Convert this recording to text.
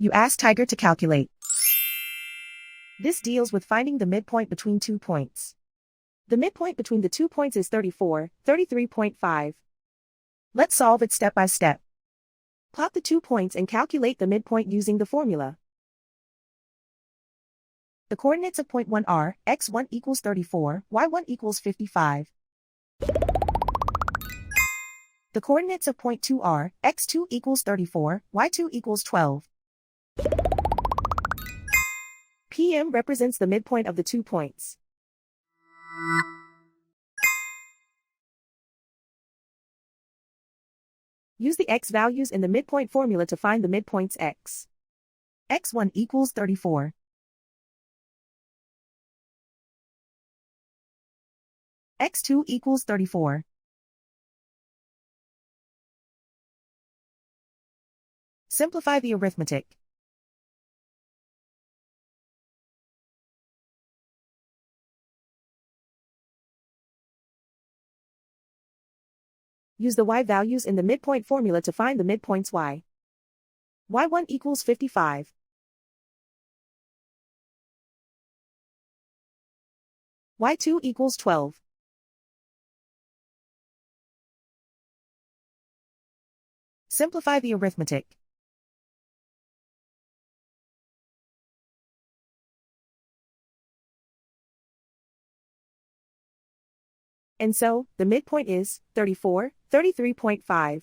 You ask Tiger to calculate. This deals with finding the midpoint between 2 points. The midpoint between the 2 points is 33.5. Let's solve it step by step. Plot the 2 points and calculate the midpoint using the formula. The coordinates of point 1 are x1 equals 34, y1 equals 55. The coordinates of point 2 are x2 equals 34, y2 equals 12. PM represents the midpoint of the 2 points. Use the x values in the midpoint formula to find the midpoints x. x1 equals 34. x2 equals 34. Simplify the arithmetic. Use the y values in the midpoint formula to find the midpoints y. y1 equals 55. y2 equals 12. Simplify the arithmetic. And so, the midpoint is 33.5.